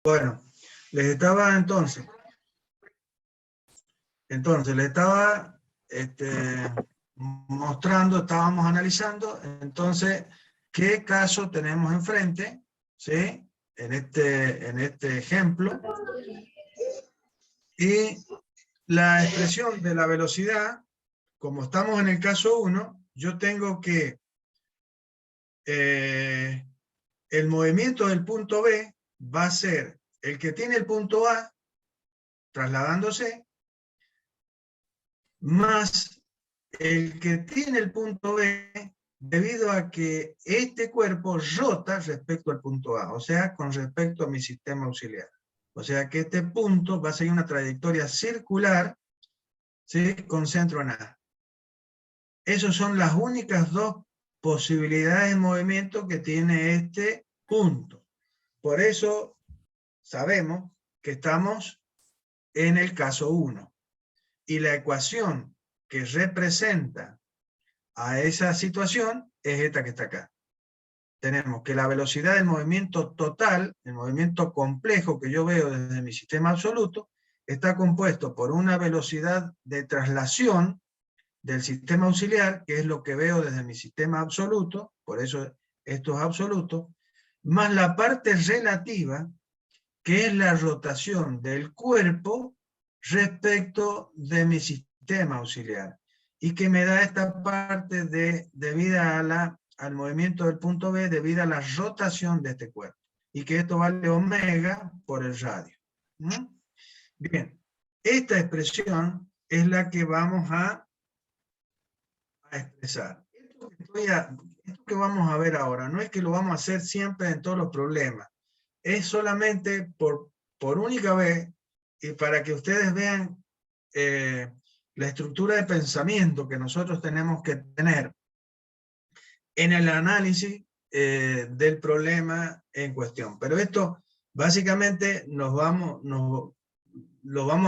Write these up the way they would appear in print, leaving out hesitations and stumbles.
Bueno, les estaba entonces les estaba mostrando, estábamos analizando, entonces, qué caso tenemos enfrente, ¿sí? En este ejemplo. Y la expresión de la velocidad, como estamos en el caso 1, yo tengo que el movimiento del punto B va a ser el que tiene el punto A trasladándose, más el que tiene el punto B, debido a que este cuerpo rota respecto al punto A, o sea, con respecto a mi sistema auxiliar. O sea que este punto va a seguir una trayectoria circular, ¿sí?, con centro en A. Esas son las únicas dos posibilidades de movimiento que tiene este punto. Por eso sabemos que estamos en el caso 1. Y la ecuación que representa a esa situación es esta que está acá. Tenemos que la velocidad del movimiento total, el movimiento complejo que yo veo desde mi sistema absoluto, está compuesto por una velocidad de traslación del sistema auxiliar, que es lo que veo desde mi sistema absoluto, por eso esto es absoluto, más la parte relativa, que es la rotación del cuerpo respecto de mi sistema auxiliar, y que me da esta parte debida al movimiento del punto B, debido a la rotación de este cuerpo, y que esto vale omega por el radio. Bien, esta expresión es la que vamos a expresar. Esto que vamos a ver ahora, no es que lo vamos a hacer siempre en todos los problemas, es solamente por única vez, y para que ustedes vean la estructura de pensamiento que nosotros tenemos que tener en el análisis del problema en cuestión. Pero esto básicamente lo vamos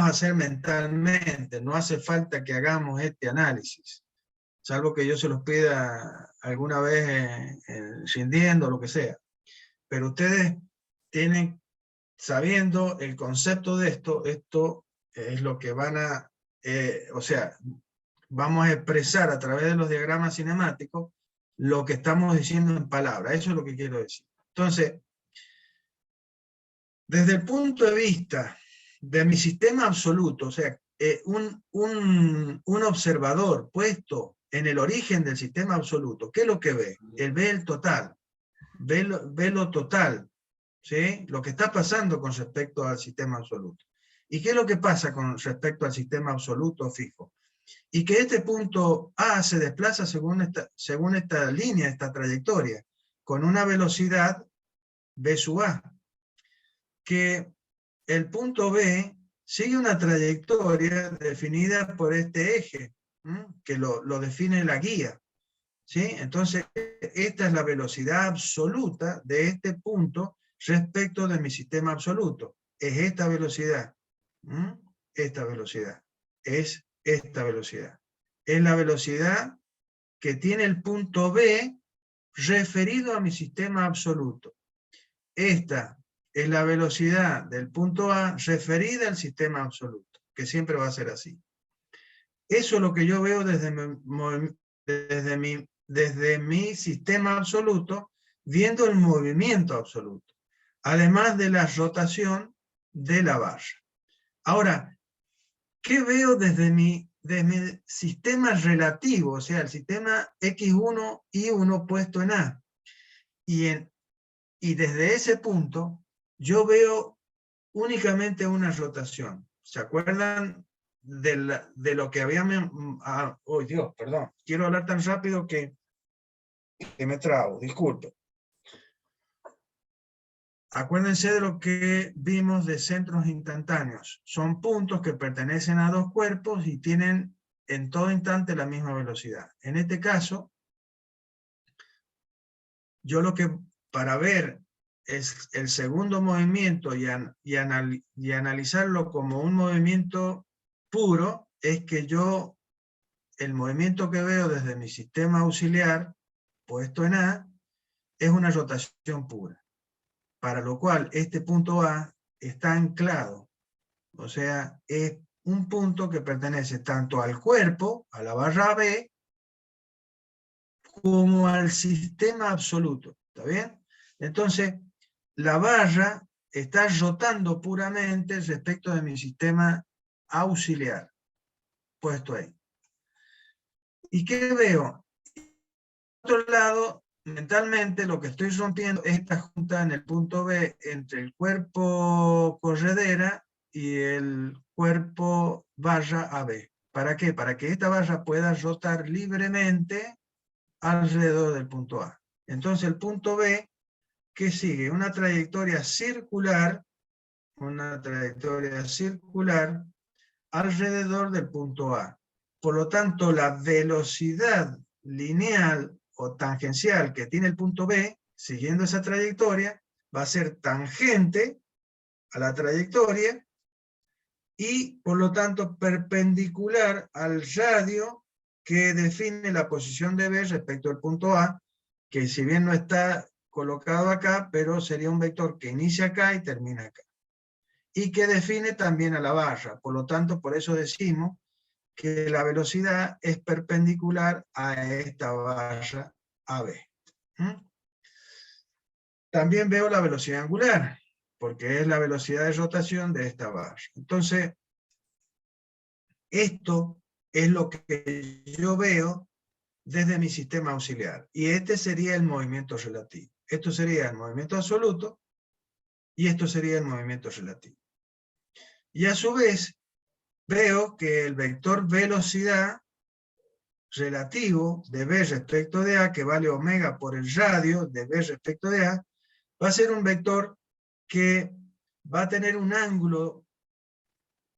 a hacer mentalmente, no hace falta que hagamos este análisis, salvo que yo se los pida alguna vez rindiendo, lo que sea. Pero ustedes tienen, sabiendo el concepto de esto es lo que van a, o sea, vamos a expresar a través de los diagramas cinemáticos lo que estamos diciendo en palabras. Eso es lo que quiero decir. Entonces, desde el punto de vista de mi sistema absoluto, o sea, un observador puesto en el origen del sistema absoluto, ¿qué es lo que ve? Él ve el total, ve lo total, ¿sí? Lo que está pasando con respecto al sistema absoluto. ¿Y qué es lo que pasa con respecto al sistema absoluto fijo? Y que este punto A se desplaza según esta línea, esta trayectoria, con una velocidad v sub A. Que el punto B sigue una trayectoria definida por este eje, que lo define la guía, ¿sí? Entonces, esta es la velocidad absoluta de este punto respecto de mi sistema absoluto. Es esta velocidad. Esta velocidad. Es esta velocidad. Es la velocidad que tiene el punto B referido a mi sistema absoluto. Esta es la velocidad del punto A referida al sistema absoluto, que siempre va a ser así. Eso es lo que yo veo desde mi sistema absoluto, viendo el movimiento absoluto, además de la rotación de la barra. Ahora, ¿qué veo desde mi sistema relativo? O sea, el sistema X1, Y1 puesto en A. Y desde ese punto, yo veo únicamente una rotación. ¿Se acuerdan de lo que habíamos... oh, Dios, perdón. Quiero hablar tan rápido que me trabo, disculpe. Acuérdense de lo que vimos de centros instantáneos. Son puntos que pertenecen a dos cuerpos y tienen en todo instante la misma velocidad. En este caso, yo lo que, para ver es el segundo movimiento y analizarlo como un movimiento puro, es que yo, el movimiento que veo desde mi sistema auxiliar, puesto en A, es una rotación pura. Para lo cual este punto A está anclado. O sea, es un punto que pertenece tanto al cuerpo, a la barra B, como al sistema absoluto. ¿Está bien? Entonces, la barra está rotando puramente respecto de mi sistema auxiliar, puesto ahí. ¿Y qué veo? Por otro lado, mentalmente lo que estoy rompiendo es esta junta en el punto B entre el cuerpo corredera y el cuerpo barra AB. ¿Para qué? Para que esta barra pueda rotar libremente alrededor del punto A. Entonces el punto B, que sigue una trayectoria circular alrededor del punto A. Por lo tanto, la velocidad lineal o tangencial que tiene el punto B, siguiendo esa trayectoria, va a ser tangente a la trayectoria y, por lo tanto, perpendicular al radio que define la posición de B respecto al punto A, que si bien no está colocado acá, pero sería un vector que inicia acá y termina acá. Y que define también a la barra. Por lo tanto, por eso decimos que la velocidad es perpendicular a esta barra AB. También veo la velocidad angular, porque es la velocidad de rotación de esta barra. Entonces, esto es lo que yo veo desde mi sistema auxiliar. Y este sería el movimiento relativo. Esto sería el movimiento absoluto y esto sería el movimiento relativo. Y a su vez, veo que el vector velocidad relativo de B respecto de A, que vale omega por el radio de B respecto de A, va a ser un vector que va a tener un ángulo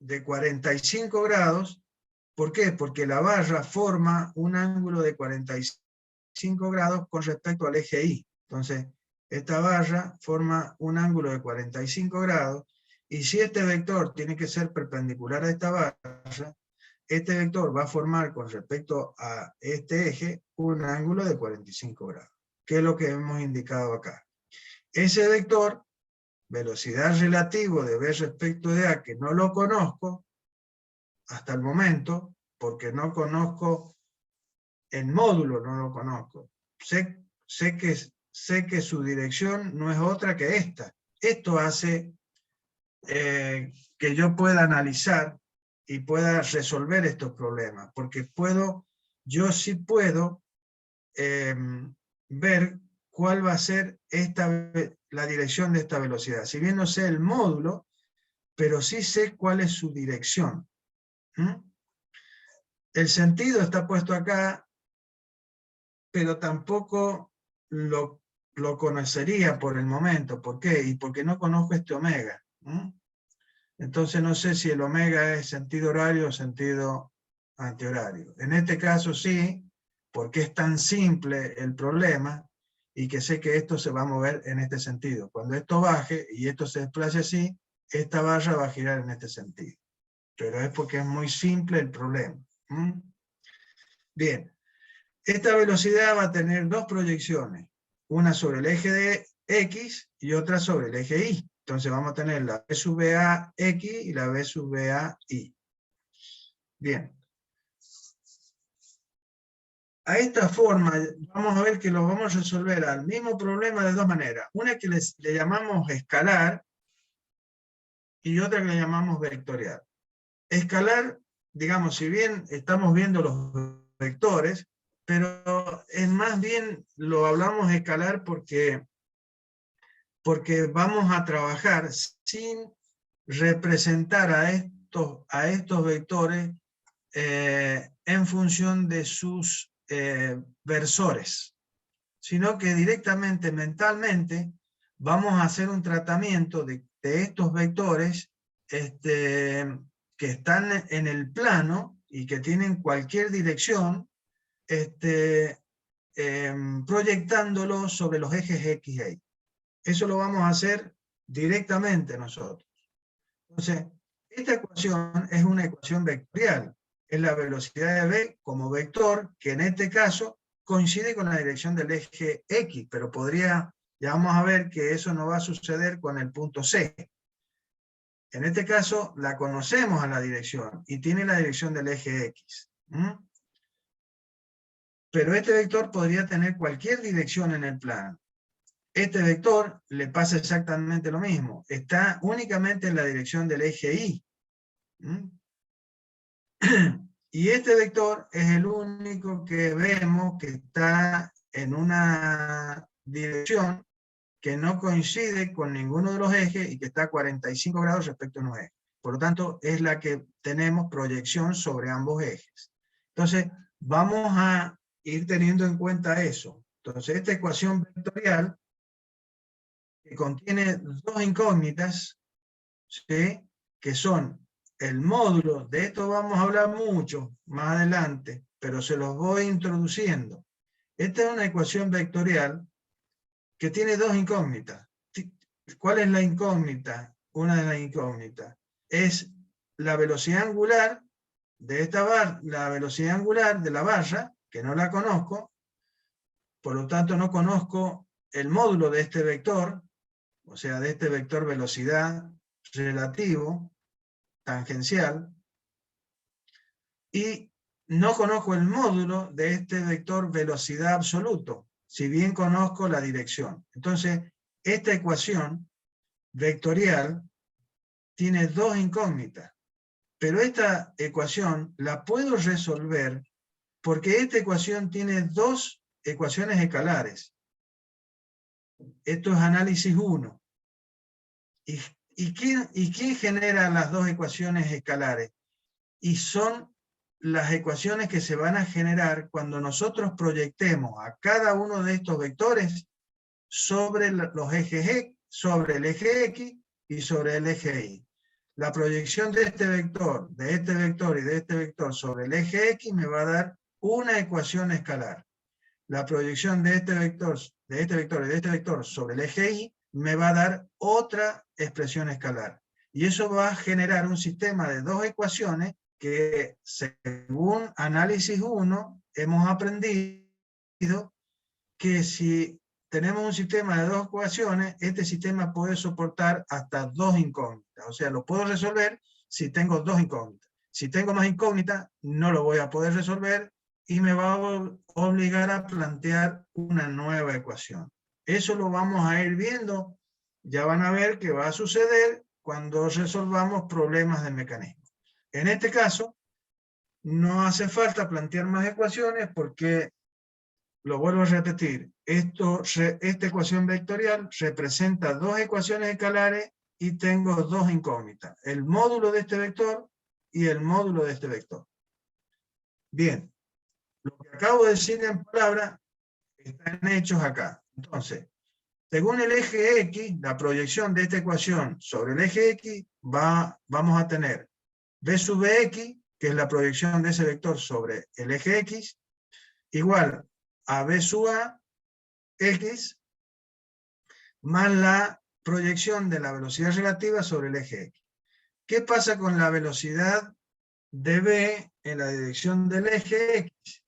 de 45 grados. ¿Por qué? Porque la barra forma un ángulo de 45 grados con respecto al eje Y. Entonces, esta barra forma un ángulo de 45 grados, y si este vector tiene que ser perpendicular a esta barra, este vector va a formar con respecto a este eje un ángulo de 45 grados, que es lo que hemos indicado acá. Ese vector, velocidad relativo de B respecto de A, que no lo conozco hasta el momento, porque no conozco el módulo, no lo conozco. Sé que su dirección no es otra que esta. Esto hace que yo pueda analizar y pueda resolver estos problemas, porque yo sí puedo ver cuál va a ser la dirección de esta velocidad. Si bien no sé el módulo, pero sí sé cuál es su dirección. El sentido está puesto acá, pero tampoco lo conocería por el momento. ¿Por qué? Y porque no conozco este omega. Entonces no sé si el omega es sentido horario o sentido antihorario. En este caso sí, porque es tan simple el problema y que sé que esto se va a mover en este sentido. Cuando esto baje y esto se desplace así, esta barra va a girar en este sentido. Pero es porque es muy simple el problema. Bien, esta velocidad va a tener dos proyecciones, una sobre el eje de X y otra sobre el eje Y. Entonces vamos a tener la B sub A X y la B sub A Y. Bien. A esta forma vamos a ver que lo vamos a resolver al mismo problema de dos maneras. Una que le llamamos escalar y otra que le llamamos vectorial. Escalar, digamos, si bien estamos viendo los vectores, pero es más bien lo hablamos escalar porque vamos a trabajar sin representar a estos vectores en función de sus versores, sino que directamente, mentalmente, vamos a hacer un tratamiento de estos vectores que están en el plano y que tienen cualquier dirección, proyectándolos sobre los ejes X e Y. Eso lo vamos a hacer directamente nosotros. Entonces, esta ecuación es una ecuación vectorial. Es la velocidad de B como vector, que en este caso coincide con la dirección del eje X, pero ya vamos a ver que eso no va a suceder con el punto C. En este caso, la conocemos a la dirección y tiene la dirección del eje X. Pero este vector podría tener cualquier dirección en el plano. Este vector le pasa exactamente lo mismo. Está únicamente en la dirección del eje Y. Y este vector es el único que vemos que está en una dirección que no coincide con ninguno de los ejes y que está a 45 grados respecto a unos ejes. Por lo tanto, es la que tenemos proyección sobre ambos ejes. Entonces, vamos a ir teniendo en cuenta eso. Entonces, esta ecuación vectorial que contiene dos incógnitas, ¿sí?, que son el módulo, de esto vamos a hablar mucho más adelante, pero se los voy introduciendo. Esta es una ecuación vectorial que tiene dos incógnitas. ¿Cuál es la incógnita? Una de las incógnitas es la velocidad angular de esta barra, la velocidad angular de la barra, que no la conozco, por lo tanto no conozco el módulo de este vector, o sea, de este vector velocidad relativo, tangencial, y no conozco el módulo de este vector velocidad absoluto, si bien conozco la dirección. Entonces, esta ecuación vectorial tiene dos incógnitas, pero esta ecuación la puedo resolver porque esta ecuación tiene dos ecuaciones escalares. Esto es análisis 1. ¿Y quién genera las dos ecuaciones escalares? Y son las ecuaciones que se van a generar cuando nosotros proyectemos a cada uno de estos vectores sobre los ejes X, sobre el eje X y sobre el eje Y. La proyección de este vector y de este vector sobre el eje X me va a dar una ecuación escalar. La proyección de este vector y de este vector sobre el eje Y me va a dar otra expresión escalar. Y eso va a generar un sistema de dos ecuaciones que, según análisis 1, hemos aprendido que si tenemos un sistema de dos ecuaciones, este sistema puede soportar hasta dos incógnitas. O sea, lo puedo resolver si tengo dos incógnitas. Si tengo más incógnitas, no lo voy a poder resolver y me va a obligar a plantear una nueva ecuación. Eso lo vamos a ir viendo. Ya van a ver qué va a suceder cuando resolvamos problemas de mecanismo. En este caso, no hace falta plantear más ecuaciones porque, lo vuelvo a repetir, esta ecuación vectorial representa dos ecuaciones escalares y tengo dos incógnitas, el módulo de este vector y el módulo de este vector. Bien, lo que acabo de decir en palabras están hechos acá. Entonces, según el eje X, la proyección de esta ecuación sobre el eje X, vamos a tener B sub X, que es la proyección de ese vector sobre el eje X, igual a B sub A, X, más la proyección de la velocidad relativa sobre el eje X. ¿Qué pasa con la velocidad de B en la dirección del eje X?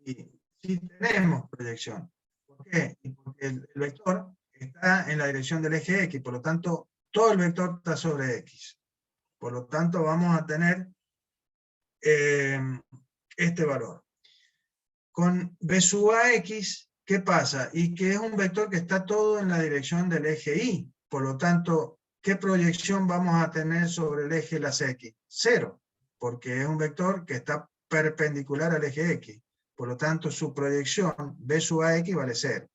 Y si tenemos proyección. ¿Por qué? Porque el vector está en la dirección del eje X, por lo tanto, todo el vector está sobre X. Por lo tanto, vamos a tener este valor. Con B sub AX, ¿qué pasa? Y que es un vector que está todo en la dirección del eje Y. Por lo tanto, ¿qué proyección vamos a tener sobre el eje las X? Cero, porque es un vector que está perpendicular al eje X. Por lo tanto, su proyección B sub AX vale 0.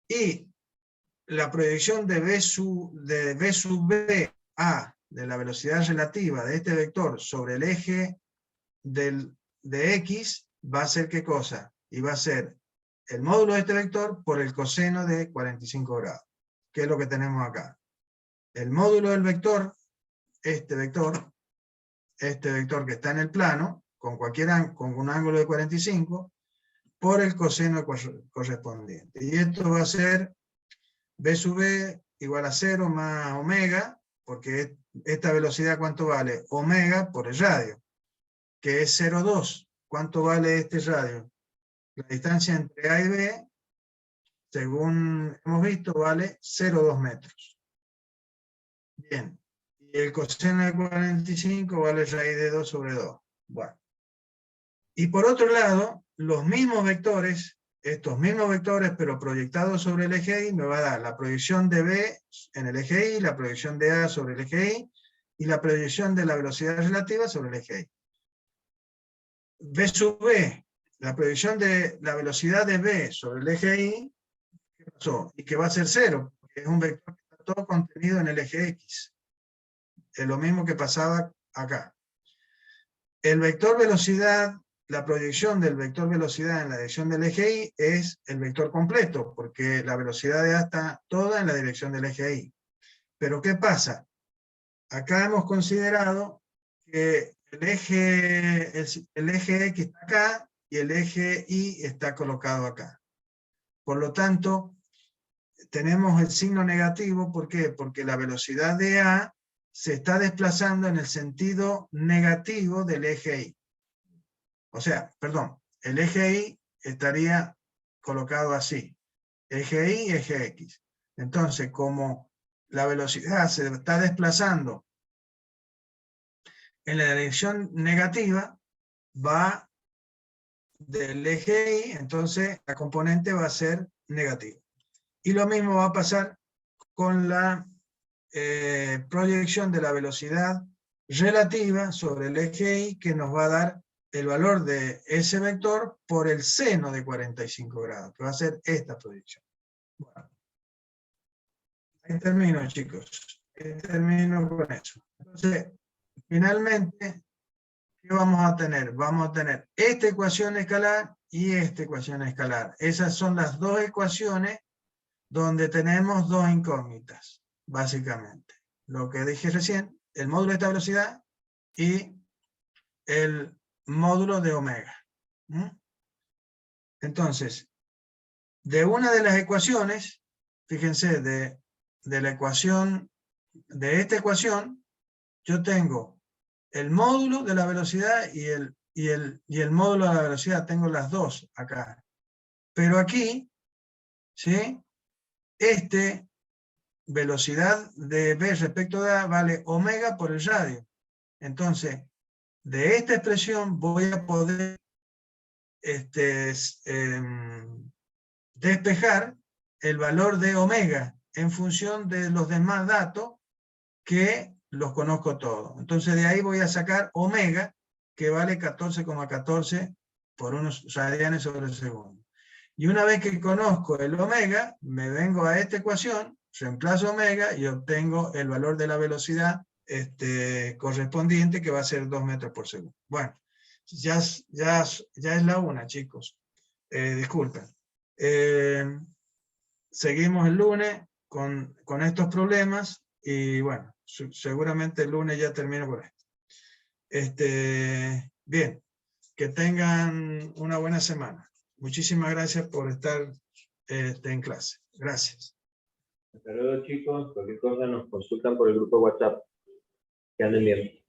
Y la proyección de B sub B A, de la velocidad relativa de este vector sobre el eje de X, va a ser ¿qué cosa? Y va a ser el módulo de este vector por el coseno de 45 grados, que es lo que tenemos acá. El módulo del vector, este vector que está en el plano, con un ángulo de 45, por el coseno correspondiente. Y esto va a ser B sub B igual a 0 más omega, porque esta velocidad, ¿cuánto vale? Omega por el radio, que es 0,2. ¿Cuánto vale este radio? La distancia entre A y B, según hemos visto, vale 0,2 metros. Bien. Y el coseno de 45 vale raíz de 2 sobre 2. Bueno. Y por otro lado, los mismos vectores, estos mismos vectores, pero proyectados sobre el eje Y, me va a dar la proyección de B en el eje Y, la proyección de A sobre el eje Y, y la proyección de la velocidad relativa sobre el eje Y. B sub B, la proyección de la velocidad de B sobre el eje Y, ¿qué pasó? Y que va a ser 0, porque es un vector que está todo contenido en el eje X. Es lo mismo que pasaba acá. El vector velocidad, la proyección del vector velocidad en la dirección del eje Y es el vector completo, porque la velocidad de A está toda en la dirección del eje Y. Pero ¿qué pasa? Acá hemos considerado que el eje X está acá y el eje Y está colocado acá. Por lo tanto, tenemos el signo negativo. ¿Por qué? Porque la velocidad de A se está desplazando en el sentido negativo del eje Y. O sea, perdón, el eje Y estaría colocado así. Eje Y, eje X. Entonces, como la velocidad se está desplazando en la dirección negativa, va del eje Y, entonces la componente va a ser negativa. Y lo mismo va a pasar con la proyección de la velocidad relativa sobre el eje Y, que nos va a dar el valor de ese vector por el seno de 45 grados, que va a ser esta proyección. Bueno, ahí termino, chicos. Ahí termino con eso. Entonces, finalmente, ¿qué vamos a tener? Vamos a tener esta ecuación escalar y esta ecuación escalar. Esas son las dos ecuaciones donde tenemos dos incógnitas, básicamente. Lo que dije recién, el módulo de esta velocidad y el módulo de omega. Entonces, de una de las ecuaciones, fíjense, de la ecuación, de esta ecuación, yo tengo el módulo de la velocidad y el módulo de la velocidad, tengo las dos acá. Pero aquí, ¿sí? Velocidad de B respecto de A vale omega por el radio. Entonces, de esta expresión voy a poder despejar el valor de omega en función de los demás datos que los conozco todos. Entonces de ahí voy a sacar omega, que vale 14,14 por unos radianes sobre segundo. Y una vez que conozco el omega, me vengo a esta ecuación, reemplazo omega y obtengo el valor de la velocidad correspondiente, que va a ser 2 metros por segundo. Bueno, ya es la una, chicos. Disculpen. Seguimos el lunes con estos problemas y bueno, seguramente el lunes ya termino con esto. Bien, que tengan una buena semana. Muchísimas gracias por estar en clase. Gracias. Hasta luego, chicos. Cualquier cosa nos consultan por el grupo de WhatsApp. Que anden bien.